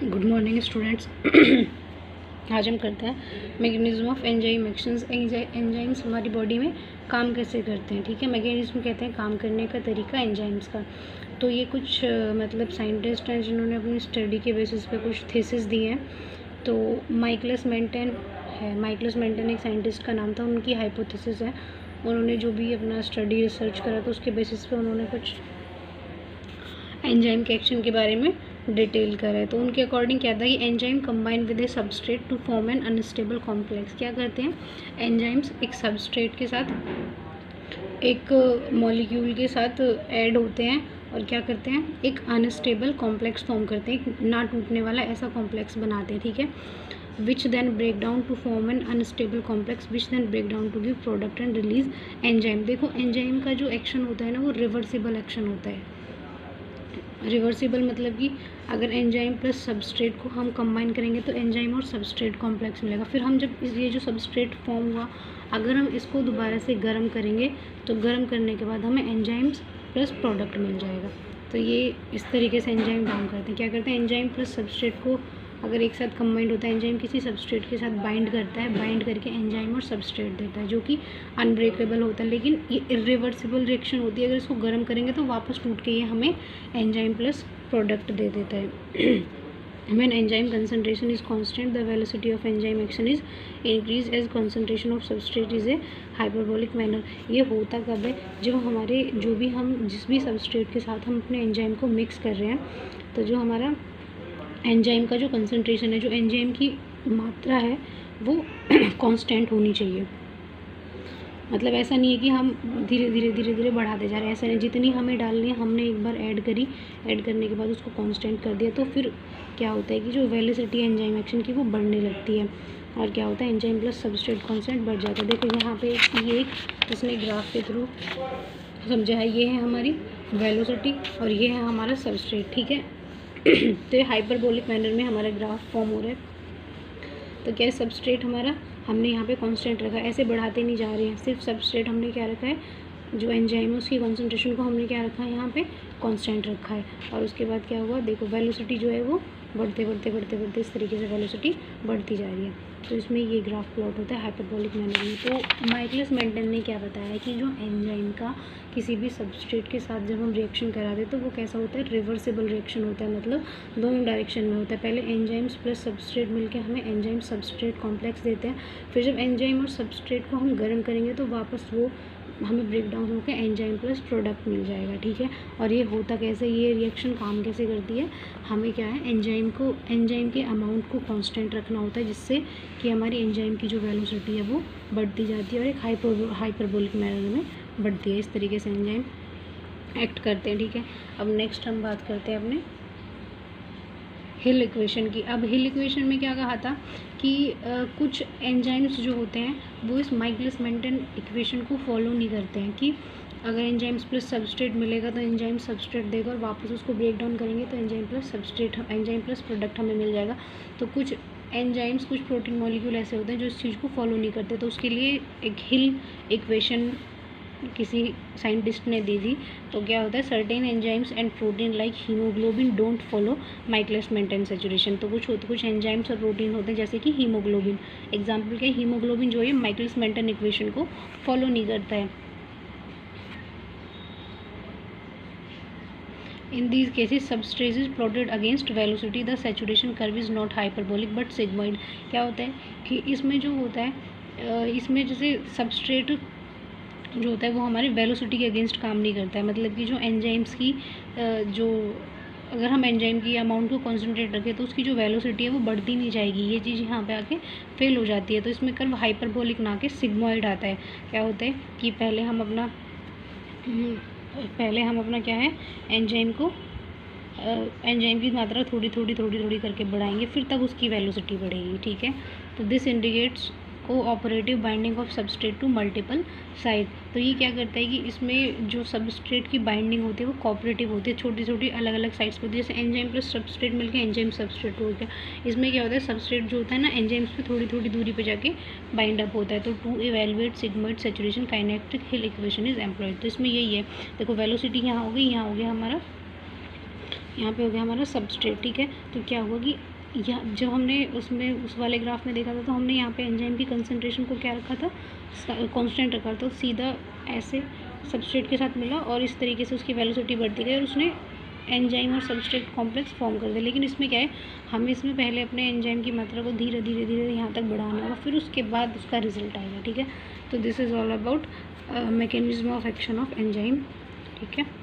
Good morning students. आज हम करते हैं mechanism of enzyme actions. Enzymes हमारी बॉडी में काम कैसे करते हैं, ठीक है। मैकेनिज्म कहते हैं काम करने का तरीका एंजाइम्स का। तो ये कुछ मतलब साइंटिस्ट हैं जिन्होंने अपनी स्टडी के बेसिस पे कुछ थीसिस दिए हैं। तो माइकलस मेंटन है, माइकलस मेंटन एक साइंटिस्ट का नाम था, उनकी हाइपोथेसिस है। उन्होंने जो भी अपना स्टडी रिसर्च करा तो उसके बेसिस पे उन्होंने कुछ एंजाइम के एक्शन के बारे में डिटेल करा है। तो उनके अकॉर्डिंग क्या था कि enzyme combine with a substrate to form an unstable complex. क्या करते हैं एंजाइम्स, एक सबस्ट्रेट के साथ एक मॉलिक्यूल के साथ ऐड होते हैं और क्या करते हैं एक अनस्टेबल कॉम्प्लेक्स फॉर्म करते हैं, ना टूटने वाला ऐसा कॉम्प्लेक्स बनाते हैं, ठीक है। Which then break down to form an unstable complex which then break down to give product and release enzyme. देखो एंजाइम का जो एक्शन होता है ना वो रिवर्सिबल एक्शन होता है। रिवर्सिबल मतलब कि अगर एंजाइम प्लस सबस्ट्रेट को हम कंबाइन करेंगे तो एंजाइम और सबस्ट्रेट कॉम्प्लेक्स मिलेगा। फिर हम जब ये जो सबस्ट्रेट फॉर्म हुआ अगर हम इसको दोबारा से गर्म करेंगे तो गर्म करने के बाद हमें एंजाइम्स प्लस प्रोडक्ट मिल जाएगा। तो ये इस तरीके से एंजाइम काम करते हैं। क्या करते हैं एंजाइम प्लस सबस्ट्रेट को अगर एक साथ कंबाइंड होता है, एंजाइम किसी सबस्ट्रेट के साथ बाइंड करता है, बाइंड करके एंजाइम और सबस्ट्रेट देता है जो कि अनब्रेकेबल होता है, लेकिन ये इरिवर्सिबल रिएक्शन होती है। अगर इसको गर्म करेंगे तो वापस टूट के ये हमें एंजाइम प्लस प्रोडक्ट दे देता है। When enzyme concentration is constant, the velocity of enzyme action is increased as concentration of substrate is a hyperbolic manner। ये होता कब है जब हमारे जिस भी सबस्ट्रेट के साथ हम अपने एंजाइम को मिक्स कर रहे हैं तो जो हमारा एंजाइम का जो कंसंट्रेशन है, जो एंजाइम की मात्रा है वो कांस्टेंट होनी चाहिए। मतलब ऐसा नहीं है कि हम धीरे धीरे बढ़ाते जा रहे हैं, ऐसा नहीं। जितनी हमें डालनी है हमने एक बार ऐड करी, ऐड करने के बाद उसको कांस्टेंट कर दिया तो फिर क्या होता है कि जो वेलोसिटी एंजाइम एक्शन की वो बढ़ने लगती है और क्या होता है एंजाइम प्लस सबस्ट्रेट कांस्टेंट बढ़ जाता है। देखो यहाँ पे ये एक इसने ग्राफ के थ्रू समझा है, ये है हमारी वेलोसिटी और ये है हमारा सबस्ट्रेट, ठीक है। तो ये हाइपरबोलिक मैनर में हमारा ग्राफ फॉर्म हो रहा है। तो क्या है सबस्ट्रेट हमारा हमने यहाँ पे कांस्टेंट रखा है, ऐसे बढ़ाते नहीं जा रहे हैं, सिर्फ सबस्ट्रेट हमने क्या रखा है जो एंजाइम है उसकी कॉन्सेंट्रेशन को हमने क्या रखा है यहाँ पे कांस्टेंट रखा है। और उसके बाद क्या हुआ देखो वेलोसिटी जो है वो बढ़ते इस तरीके से वेलोसिटी बढ़ती जा रही है। तो इसमें ये ग्राफ प्लॉट होता है हाइपरबोलिक मैनर में। तो माइकलस मेंटन ने क्या बताया कि जो एंजाइम का किसी भी सबस्ट्रेट के साथ जब हम रिएक्शन करा दें तो वो कैसा होता है रिवर्सिबल रिएक्शन होता है, मतलब दोनों डायरेक्शन में होता है। पहले एंजाइम्स प्लस सबस्ट्रेट मिलकर हमें एंजाइम सबस्ट्रेट कॉम्प्लेक्स देते हैं, फिर जब एंजाइम और सबस्ट्रेट को हम गर्म करेंगे तो वापस वो हमें ब्रेक डाउन होकर एंजाइम प्लस प्रोडक्ट मिल जाएगा, ठीक है। और ये होता कैसे, ये रिएक्शन काम कैसे करती है, हमें क्या है एंजाइम के अमाउंट को कांस्टेंट रखना होता है जिससे कि हमारी एंजाइम की जो वेलोसिटी है वो बढ़ती जाती है और एक हाइपरबोलिक मैनर में बढ़ती है। इस तरीके से एंजाइम एक्ट करते हैं, ठीक है। अब नेक्स्ट हम बात करते हैं अपने हिल इक्वेशन की। अब हिल इक्वेशन में क्या कहा था कि कुछ एंजाइम्स जो होते हैं वो इस माइकलस मेंटन इक्वेशन को फॉलो नहीं करते हैं कि अगर एंजाइम्स प्लस सबस्ट्रेट मिलेगा तो एंजाइम सबस्ट्रेट देगा और वापस उसको ब्रेक डाउन करेंगे तो एंजाइम प्लस प्रोडक्ट हमें मिल जाएगा। तो कुछ एंजाइम्स, कुछ प्रोटीन मॉलिक्यूल ऐसे होते हैं जो इस चीज़ को फॉलो नहीं करते। तो उसके लिए एक हिल इक्वेशन किसी साइंटिस्ट ने दी थी। तो क्या होता है certain enzymes and protein like haemoglobin don't follow Michaelis Menten saturation. तो कुछ एंजाइम्स और प्रोटीन होते हैं जैसे कि हीमोग्लोबिन, एग्जाम्पल क्या है हीमोग्लोबिन जो है माइकलस मेंटन इक्वेशन को फॉलो नहीं करता है। In these cases, substrate is plotted against velocity. The saturation curve is not hyperbolic but sigmoid। क्या होता है कि इसमें जो होता है इसमें जैसे सबस्ट्रेट जो होता है वो हमारे वेलोसिटी के अगेंस्ट काम नहीं करता है। मतलब कि जो एंजाइम्स की जो अगर हम एंजाइम की अमाउंट को कॉन्सेंट्रेट रखें तो उसकी जो वेलोसिटी है वो बढ़ती नहीं जाएगी, ये चीज़ यहाँ पे आके फेल हो जाती है। तो इसमें कर्व हाइपरबोलिक ना के सिग्मोइड आता है। क्या होता है कि पहले हम अपना क्या है एंजाइम की मात्रा थोड़ी करके बढ़ाएंगे, फिर तब उसकी वेलोसिटी बढ़ेगी, ठीक है। तो this indicates cooperative binding of substrate to multiple side. तो ये क्या करता है कि इसमें जो सबस्ट्रेट की बाइंडिंग होती है वो कोऑपरेटिव होती है, छोटी अलग अलग साइड्स पर होती है। जैसे एंजाइम प्लस सबस्ट्रेट मिलकर एंजाइम सबस्ट्रेट हो गया, इसमें क्या होता है सबस्ट्रेट जो होता है ना एंजाइम्स पे थोड़ी दूरी पे जाके बाइंड अप होता है। तो to evaluate sigmoid saturation kinetic Hill equation is employed. तो इसमें यही है, देखो वेलोसिटी यहाँ हो गई, यहाँ हो गया हमारा यहाँ पे हो गया हमारा सबस्ट्रेट, ठीक है। तो क्या हुआ कि यहाँ जब हमने उसमें उस वाले ग्राफ में देखा था तो हमने यहाँ पे एंजाइम की कंसंट्रेशन को क्या रखा था, कांस्टेंट रखा था। तो सीधा ऐसे सबस्ट्रेट के साथ मिला और इस तरीके से उसकी वेलोसिटी बढ़ती गई और उसने एंजाइम और सबस्ट्रेट कॉम्प्लेक्स फॉर्म कर दिया। लेकिन इसमें क्या है, हमें इसमें पहले अपने एंजाइम की मात्रा को धीरे धीरे धीरे यहाँ तक बढ़ाना होगा, फिर उसके बाद उसका रिजल्ट आएगा, ठीक है। तो this is all about mechanism of action of enzyme, ठीक है।